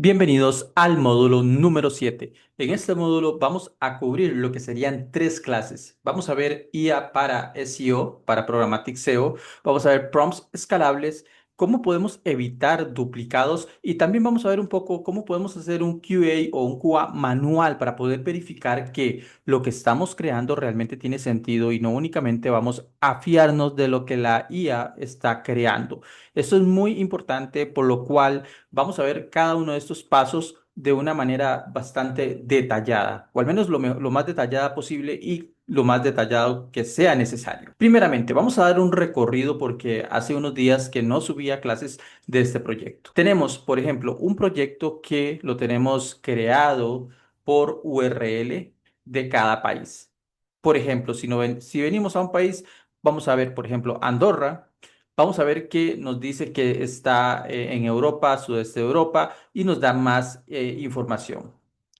Bienvenidos al módulo número 7. En este módulo vamos a cubrir lo que serían tres clases. Vamos a ver IA para SEO, para Programmatic SEO. Vamos a ver prompts escalables, cómo podemos evitar duplicados y también vamos a ver un poco cómo podemos hacer un QA o un QA manual para poder verificar que lo que estamos creando realmente tiene sentido y no únicamente vamos a fiarnos de lo que la IA está creando. Esto es muy importante, por lo cual vamos a ver cada uno de estos pasos de una manera bastante detallada, o al menos lo más detallada posible y lo más detallado que sea necesario. Primeramente, vamos a dar un recorrido porque hace unos días que no subía clases de este proyecto. Tenemos, por ejemplo, un proyecto que lo tenemos creado por URL de cada país. Por ejemplo, si venimos a un país, vamos a ver, por ejemplo, Andorra. Vamos a ver que nos dice que está en Europa, sudeste de Europa, y nos da más información.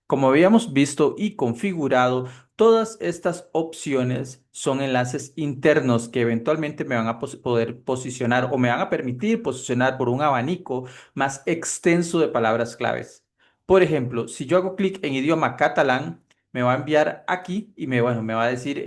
Como habíamos visto y configurado, todas estas opciones son enlaces internos que eventualmente me van a poder posicionar o me van a permitir posicionar por un abanico más extenso de palabras claves. Por ejemplo, si yo hago clic en idioma catalán, me va a enviar aquí y me va a decir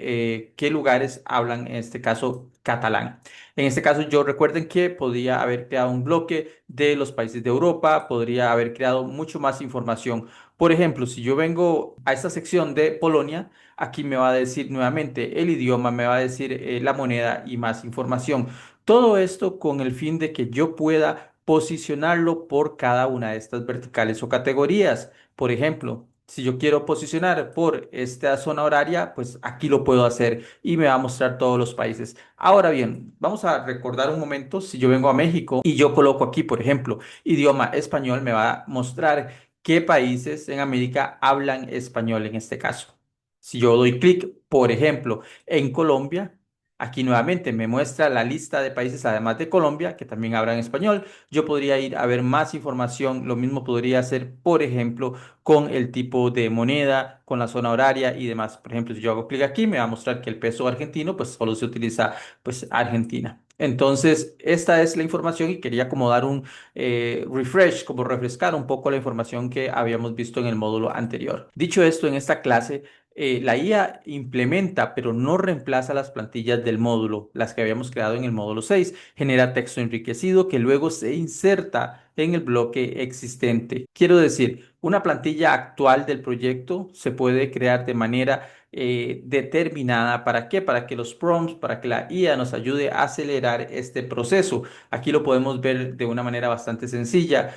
qué lugares hablan, en este caso, catalán. En este caso, yo recuerden que podría haber creado un bloque de los países de Europa, podría haber creado mucho más información. Por ejemplo, si yo vengo a esta sección de Polonia, aquí me va a decir nuevamente el idioma, me va a decir la moneda y más información. Todo esto con el fin de que yo pueda posicionarlo por cada una de estas verticales o categorías. Por ejemplo, si yo quiero posicionar por esta zona horaria, pues aquí lo puedo hacer y me va a mostrar todos los países. Ahora bien, vamos a recordar un momento, si yo vengo a México y yo coloco aquí, por ejemplo, idioma español, me va a mostrar qué países en América hablan español en este caso. Si yo doy clic, por ejemplo, en Colombia, aquí nuevamente me muestra la lista de países además de Colombia que también hablan español. Yo podría ir a ver más información, lo mismo podría hacer, por ejemplo, con el tipo de moneda, con la zona horaria y demás. Por ejemplo, si yo hago clic aquí, me va a mostrar que el peso argentino, pues solo se utiliza, pues, Argentina. Entonces, esta es la información y quería como dar un refresh, como refrescar un poco la información que habíamos visto en el módulo anterior. Dicho esto, en esta clase, la IA implementa, pero no reemplaza las plantillas del módulo, las que habíamos creado en el módulo 6. Genera texto enriquecido que luego se inserta en el bloque existente. Quiero decir, una plantilla actual del proyecto se puede crear de manera determinada. ¿Para qué? Para que los prompts, para que la IA nos ayude a acelerar este proceso. Aquí lo podemos ver de una manera bastante sencilla.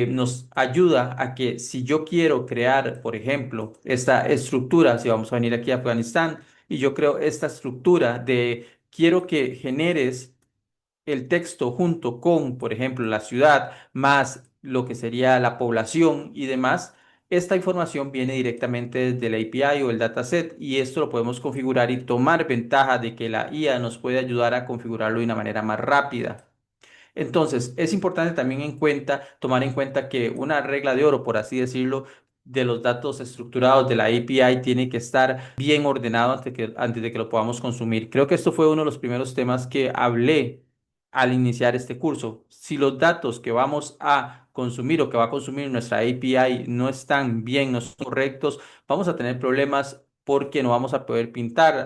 Nos ayuda a que si yo quiero crear, por ejemplo, esta estructura, si vamos a venir aquí a Afganistán y yo creo esta estructura de quiero que generes el texto junto con, por ejemplo, la ciudad, más lo que sería la población y demás, esta información viene directamente desde el API o el dataset y esto lo podemos configurar y tomar ventaja de que la IA nos puede ayudar a configurarlo de una manera más rápida. Entonces, es importante también tomar en cuenta que una regla de oro, por así decirlo, de los datos estructurados de la API tiene que estar bien ordenado antes de que lo podamos consumir. Creo que esto fue uno de los primeros temas que hablé al iniciar este curso. Si los datos que vamos a consumir o que va a consumir nuestra API no están bien, no son correctos, vamos a tener problemas porque no vamos a poder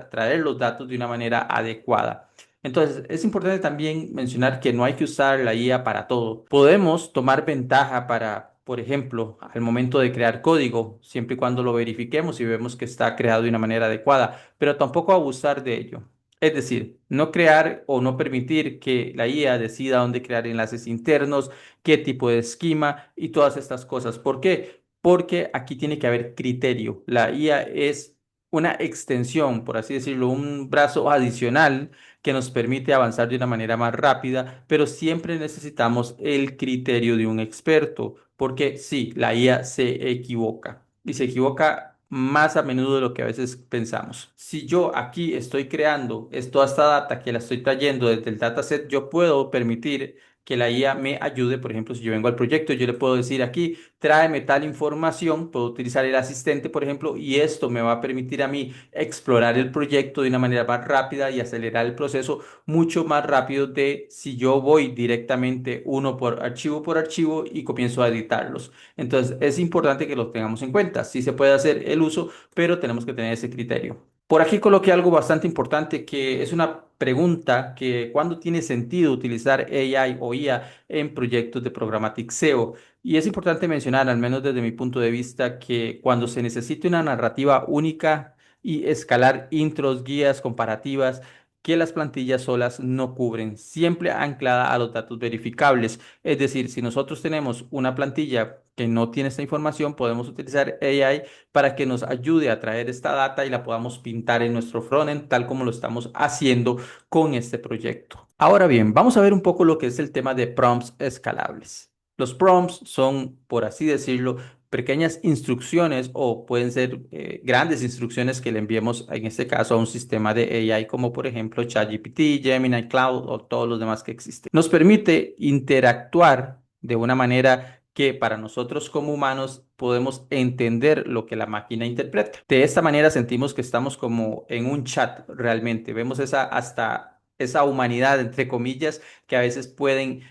traer los datos de una manera adecuada. Entonces, es importante también mencionar que no hay que usar la IA para todo. Podemos tomar ventaja para, por ejemplo, al momento de crear código, siempre y cuando lo verifiquemos y vemos que está creado de una manera adecuada, pero tampoco abusar de ello. Es decir, no crear o no permitir que la IA decida dónde crear enlaces internos, qué tipo de esquema y todas estas cosas. ¿Por qué? Porque aquí tiene que haber criterio. La IA es una extensión, por así decirlo, un brazo adicional que nos permite avanzar de una manera más rápida, pero siempre necesitamos el criterio de un experto, porque sí, la IA se equivoca y se equivoca más a menudo de lo que a veces pensamos. Si yo aquí estoy creando toda esta data que la estoy trayendo desde el dataset, yo puedo permitir que la IA me ayude. Por ejemplo, si yo vengo al proyecto, yo le puedo decir aquí, tráeme tal información, puedo utilizar el asistente, por ejemplo, y esto me va a permitir a mí explorar el proyecto de una manera más rápida y acelerar el proceso mucho más rápido de si yo voy directamente uno por archivo y comienzo a editarlos. Entonces, es importante que lo tengamos en cuenta. Sí se puede hacer el uso, pero tenemos que tener ese criterio. Por aquí coloqué algo bastante importante que es una pregunta que cuándo tiene sentido utilizar AI o IA en proyectos de Programmatic SEO. Y es importante mencionar, al menos desde mi punto de vista, que cuando se necesite una narrativa única y escalar intros, guías, comparativas, que las plantillas solas no cubren, siempre anclada a los datos verificables. Es decir, si nosotros tenemos una plantilla que no tiene esta información, podemos utilizar AI para que nos ayude a traer esta data y la podamos pintar en nuestro frontend, tal como lo estamos haciendo con este proyecto. Ahora bien, vamos a ver un poco lo que es el tema de prompts escalables. Los prompts son, por así decirlo, pequeñas instrucciones o pueden ser grandes instrucciones que le enviemos, en este caso, a un sistema de AI como por ejemplo ChatGPT, Gemini, Cloud o todos los demás que existen. Nos permite interactuar de una manera que para nosotros como humanos podemos entender lo que la máquina interpreta. De esta manera sentimos que estamos como en un chat realmente. Vemos esa hasta esa humanidad, entre comillas, que a veces pueden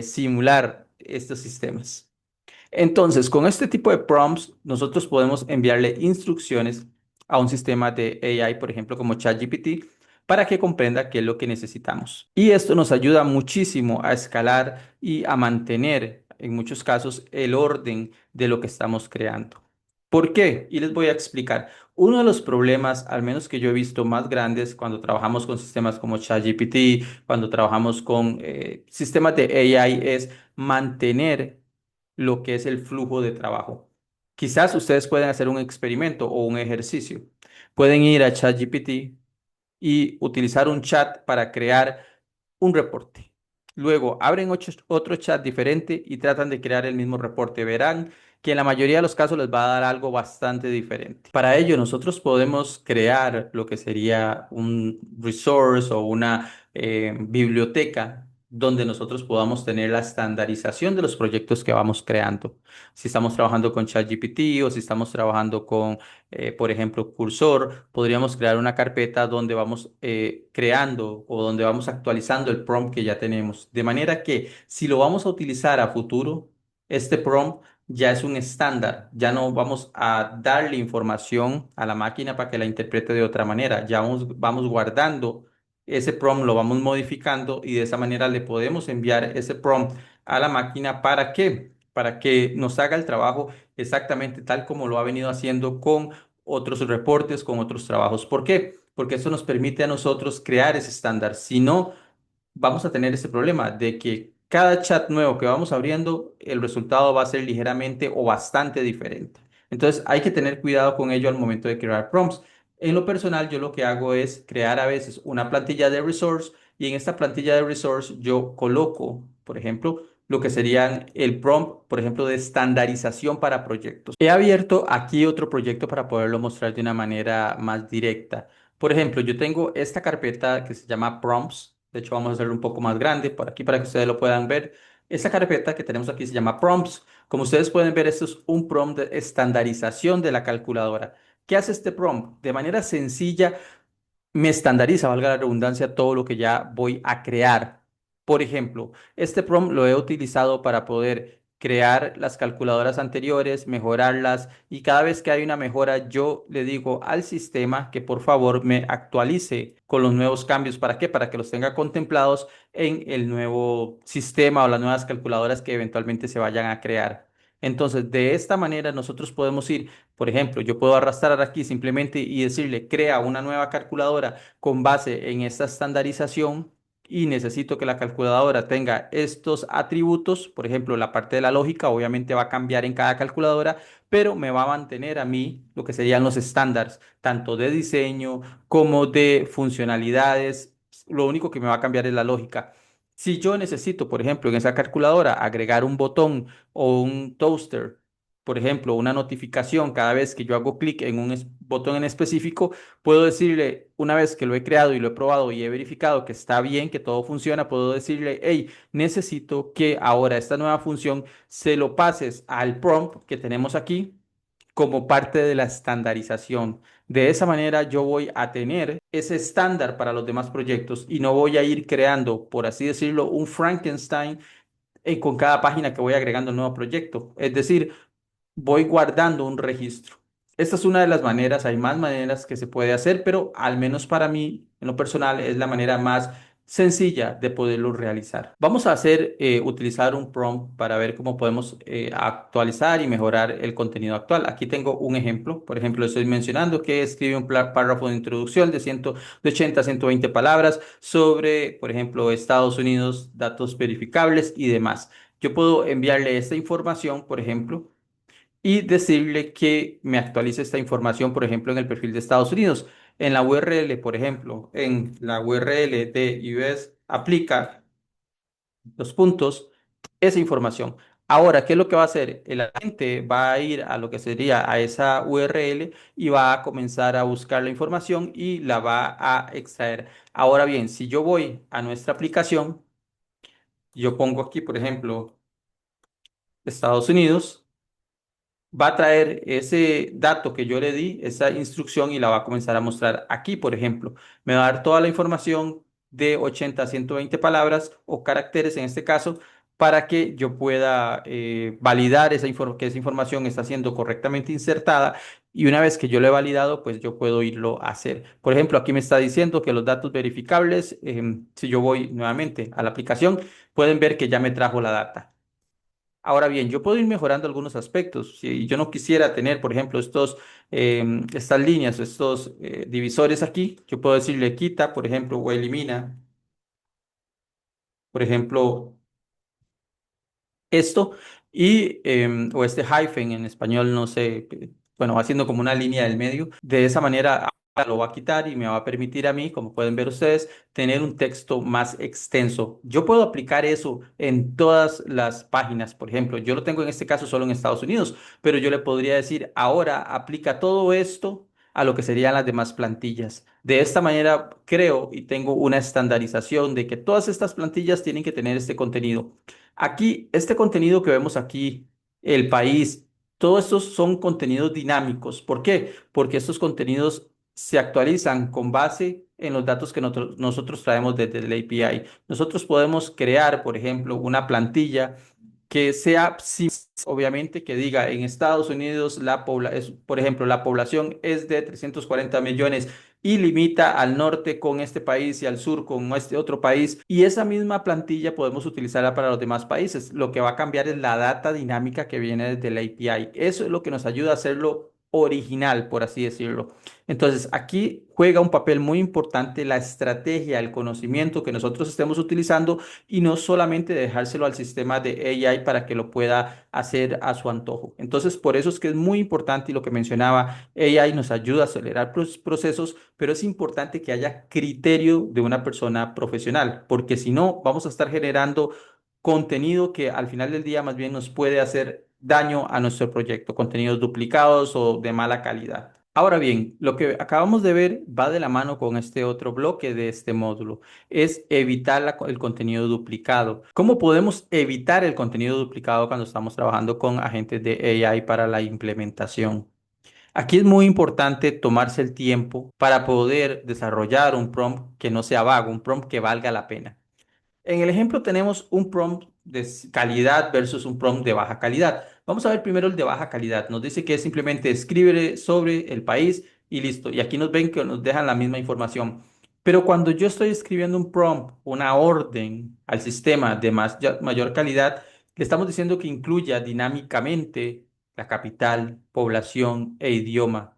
simular estos sistemas. Entonces, con este tipo de prompts, nosotros podemos enviarle instrucciones a un sistema de AI, por ejemplo, como ChatGPT, para que comprenda qué es lo que necesitamos. Y esto nos ayuda muchísimo a escalar y a mantener, en muchos casos, el orden de lo que estamos creando. ¿Por qué? Y les voy a explicar. Uno de los problemas, al menos que yo he visto más grandes cuando trabajamos con sistemas como ChatGPT, cuando trabajamos con sistemas de AI, es mantener lo que es el flujo de trabajo. Quizás ustedes pueden hacer un experimento o un ejercicio. Pueden ir a ChatGPT y utilizar un chat para crear un reporte. Luego abren otro chat diferente y tratan de crear el mismo reporte. Verán que en la mayoría de los casos les va a dar algo bastante diferente. Para ello, nosotros podemos crear lo que sería un resource o una biblioteca donde nosotros podamos tener la estandarización de los proyectos que vamos creando. Si estamos trabajando con ChatGPT o si estamos trabajando con por ejemplo, Cursor, podríamos crear una carpeta donde vamos creando o donde vamos actualizando el prompt que ya tenemos. De manera que si lo vamos a utilizar a futuro, este prompt ya es un estándar. Ya no vamos a darle información a la máquina para que la interprete de otra manera. Ya vamos guardando ese prompt, lo vamos modificando y de esa manera le podemos enviar ese prompt a la máquina. ¿Para qué? Para que nos haga el trabajo exactamente tal como lo ha venido haciendo con otros reportes, con otros trabajos. ¿Por qué? Porque eso nos permite a nosotros crear ese estándar. Si no, vamos a tener ese problema de que cada chat nuevo que vamos abriendo, el resultado va a ser ligeramente o bastante diferente. Entonces hay que tener cuidado con ello al momento de crear prompts. En lo personal, yo lo que hago es crear a veces una plantilla de resource y en esta plantilla de resource yo coloco, por ejemplo, lo que serían el prompt, por ejemplo, de estandarización para proyectos. He abierto aquí otro proyecto para poderlo mostrar de una manera más directa. Por ejemplo, yo tengo esta carpeta que se llama prompts. De hecho, vamos a hacerlo un poco más grande por aquí para que ustedes lo puedan ver. Esta carpeta que tenemos aquí se llama prompts. Como ustedes pueden ver, esto es un prompt de estandarización de la calculadora. ¿Qué hace este prompt? De manera sencilla, me estandariza, valga la redundancia, todo lo que ya voy a crear. Por ejemplo, este prompt lo he utilizado para poder crear las calculadoras anteriores, mejorarlas y cada vez que hay una mejora, yo le digo al sistema que por favor me actualice con los nuevos cambios. ¿Para qué? Para que los tenga contemplados en el nuevo sistema o las nuevas calculadoras que eventualmente se vayan a crear. Entonces, de esta manera nosotros podemos ir, por ejemplo, yo puedo arrastrar aquí simplemente y decirle, crea una nueva calculadora con base en esta estandarización y necesito que la calculadora tenga estos atributos. Por ejemplo, la parte de la lógica obviamente va a cambiar en cada calculadora, pero me va a mantener a mí lo que serían los estándares, tanto de diseño como de funcionalidades. Lo único que me va a cambiar es la lógica. Si yo necesito, por ejemplo, en esa calculadora agregar un botón o un toaster por ejemplo, una notificación cada vez que yo hago clic en un botón en específico, puedo decirle, una vez que lo he creado y lo he probado y he verificado que está bien, que todo funciona, puedo decirle, hey, necesito que ahora esta nueva función se lo pases al prompt que tenemos aquí como parte de la estandarización. De esa manera yo voy a tener ese estándar para los demás proyectos y no voy a ir creando, por así decirlo, un Frankenstein con cada página que voy agregando un nuevo proyecto. Es decir, voy guardando un registro. Esta es una de las maneras, hay más maneras que se puede hacer, pero al menos para mí, en lo personal, es la manera más sencilla de poderlo realizar. Vamos a utilizar un prompt para ver cómo podemos actualizar y mejorar el contenido actual. Aquí tengo un ejemplo. Por ejemplo, estoy mencionando que escribe un párrafo de introducción de 80 a 120 palabras sobre, por ejemplo, Estados Unidos, datos verificables y demás. Yo puedo enviarle esta información, por ejemplo, y decirle que me actualice esta información, por ejemplo, en el perfil de Estados Unidos. En la URL, por ejemplo, en la URL de US aplica los puntos, esa información. Ahora, ¿qué es lo que va a hacer? El agente va a ir a lo que sería a esa URL y va a comenzar a buscar la información y la va a extraer. Ahora bien, si yo voy a nuestra aplicación, yo pongo aquí, por ejemplo, Estados Unidos. Va a traer ese dato que yo le di, esa instrucción, y la va a comenzar a mostrar aquí, por ejemplo. Me va a dar toda la información de 80 a 120 palabras o caracteres en este caso, para que yo pueda validar que esa información está siendo correctamente insertada. Y una vez que yo lo he validado, pues yo puedo irlo a hacer. Por ejemplo, aquí me está diciendo que los datos verificables, si yo voy nuevamente a la aplicación, pueden ver que ya me trajo la data. Ahora bien, yo puedo ir mejorando algunos aspectos. Si yo no quisiera tener, por ejemplo, estas líneas, estos divisores aquí, yo puedo decirle quita, por ejemplo, o elimina, por ejemplo, esto o este hyphen en español, no sé, bueno, haciendo como una línea del medio. De esa manera ahora lo va a quitar y me va a permitir a mí, como pueden ver ustedes, tener un texto más extenso. Yo puedo aplicar eso en todas las páginas. Por ejemplo, yo lo tengo en este caso solo en Estados Unidos, pero yo le podría decir, ahora aplica todo esto a lo que serían las demás plantillas. De esta manera creo y tengo una estandarización de que todas estas plantillas tienen que tener este contenido. Aquí, este contenido que vemos aquí, el país, todos estos son contenidos dinámicos. ¿Por qué? Porque estos contenidos se actualizan con base en los datos que nosotros traemos desde el API. Nosotros podemos crear, por ejemplo, una plantilla que sea, sí, obviamente, que diga en Estados Unidos, por ejemplo, la población es de 340 millones y limita al norte con este país y al sur con este otro país. Y esa misma plantilla podemos utilizarla para los demás países. Lo que va a cambiar es la data dinámica que viene desde el API. Eso es lo que nos ayuda a hacerlo original, por así decirlo. Entonces, aquí juega un papel muy importante la estrategia, el conocimiento que nosotros estemos utilizando y no solamente dejárselo al sistema de AI para que lo pueda hacer a su antojo. Entonces, por eso es que es muy importante y lo que mencionaba, AI nos ayuda a acelerar procesos, pero es importante que haya criterio de una persona profesional, porque si no, vamos a estar generando contenido que al final del día más bien nos puede hacer daño a nuestro proyecto, contenidos duplicados o de mala calidad. Ahora bien, lo que acabamos de ver va de la mano con este otro bloque de este módulo, es evitar el contenido duplicado. ¿Cómo podemos evitar el contenido duplicado cuando estamos trabajando con agentes de AI para la implementación? Aquí es muy importante tomarse el tiempo para poder desarrollar un prompt que no sea vago, un prompt que valga la pena. En el ejemplo tenemos un prompt de calidad versus un prompt de baja calidad. Vamos a ver primero el de baja calidad. Nos dice que es simplemente escribe sobre el país y listo. Y aquí nos ven que nos dejan la misma información. Pero cuando yo estoy escribiendo un prompt, una orden al sistema de mayor calidad, le estamos diciendo que incluya dinámicamente la capital, población e idioma.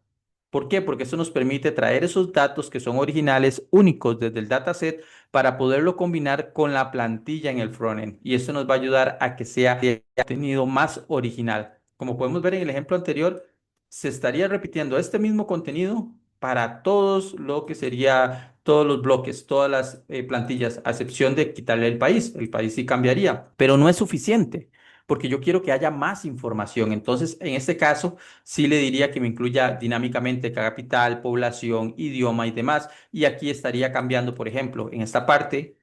¿Por qué? Porque eso nos permite traer esos datos que son originales, únicos desde el dataset para poderlo combinar con la plantilla en el frontend. Y esto nos va a ayudar a que sea contenido más original. Como podemos ver en el ejemplo anterior, se estaría repitiendo este mismo contenido para todos lo que sería todos los bloques, todas las plantillas, a excepción de quitarle el país. El país sí cambiaría, pero no es suficiente. porque yo quiero que haya más información. Entonces, en este caso, sí le diría que me incluya dinámicamente capital, población, idioma y demás. Y aquí estaría cambiando, por ejemplo, en esta parte,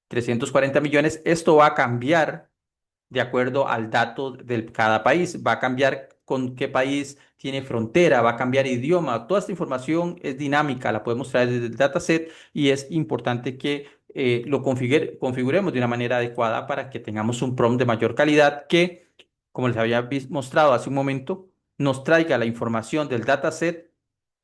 340 millones, esto va a cambiar de acuerdo al dato de cada país. Va a cambiar con qué país tiene frontera, va a cambiar idioma. Toda esta información es dinámica, la podemos traer desde el dataset y es importante que lo configuremos de una manera adecuada para que tengamos un prompt de mayor calidad que, como les había mostrado hace un momento, nos traiga la información del dataset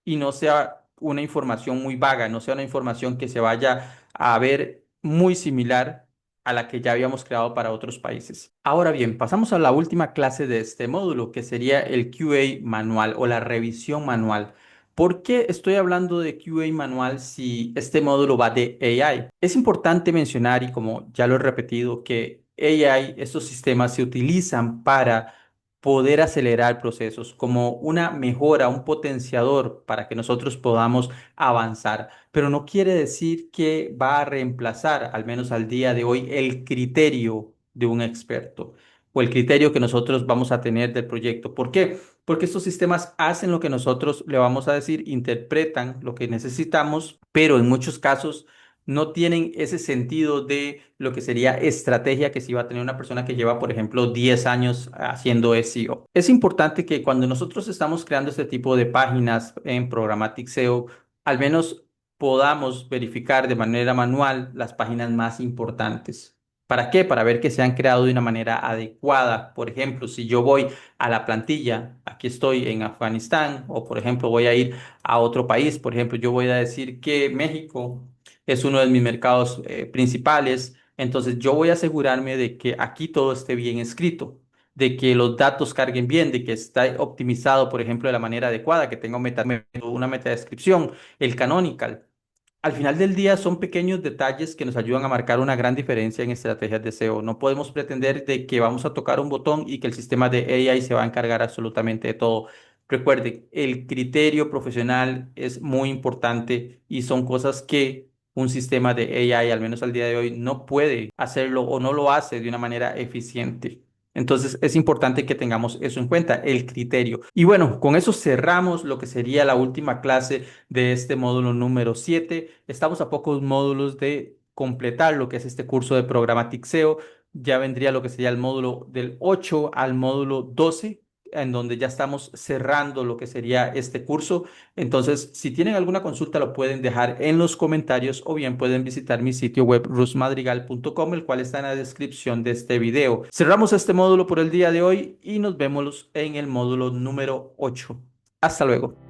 y no sea una información muy vaga, no sea una información que se vaya a ver muy similar a la que ya habíamos creado para otros países. Ahora bien, pasamos a la última clase de este módulo, que sería el QA manual o la revisión manual. ¿Por qué estoy hablando de QA manual si este módulo va de AI? Es importante mencionar, y como ya lo he repetido, que AI, estos sistemas se utilizan para poder acelerar procesos como una mejora, un potenciador para que nosotros podamos avanzar. Pero no quiere decir que va a reemplazar, al menos al día de hoy, el criterio de un experto o el criterio que nosotros vamos a tener del proyecto. ¿Por qué? Porque estos sistemas hacen lo que nosotros le vamos a decir, interpretan lo que necesitamos, pero en muchos casos no tienen ese sentido de lo que sería estrategia que si va a tener una persona que lleva, por ejemplo, 10 años haciendo SEO. Es importante que cuando nosotros estamos creando este tipo de páginas en Programmatic SEO, al menos podamos verificar de manera manual las páginas más importantes. ¿Para qué? Para ver que se han creado de una manera adecuada. Por ejemplo, si yo voy a la plantilla, aquí estoy en Afganistán, o por ejemplo voy a ir a otro país, por ejemplo, yo voy a decir que México es uno de mis mercados principales. Entonces yo voy a asegurarme de que aquí todo esté bien escrito, de que los datos carguen bien, de que está optimizado, por ejemplo, de la manera adecuada, que tenga una metadescripción, el canonical. Al final del día son pequeños detalles que nos ayudan a marcar una gran diferencia en estrategias de SEO. No podemos pretender de que vamos a tocar un botón y que el sistema de AI se va a encargar absolutamente de todo. Recuerden, el criterio profesional es muy importante y son cosas que un sistema de AI, al menos al día de hoy, no puede hacerlo o no lo hace de una manera eficiente. Entonces es importante que tengamos eso en cuenta, el criterio. Y bueno, con eso cerramos lo que sería la última clase de este módulo número 7. Estamos a pocos módulos de completar lo que es este curso de Programmatic SEO. Ya vendría lo que sería el módulo del 8 al módulo 12, en donde ya estamos cerrando lo que sería este curso. Entonces, si tienen alguna consulta, lo pueden dejar en los comentarios o bien pueden visitar mi sitio web rusmadrigal.com, el cual está en la descripción de este video. Cerramos este módulo por el día de hoy y nos vemos en el módulo número 8. Hasta luego.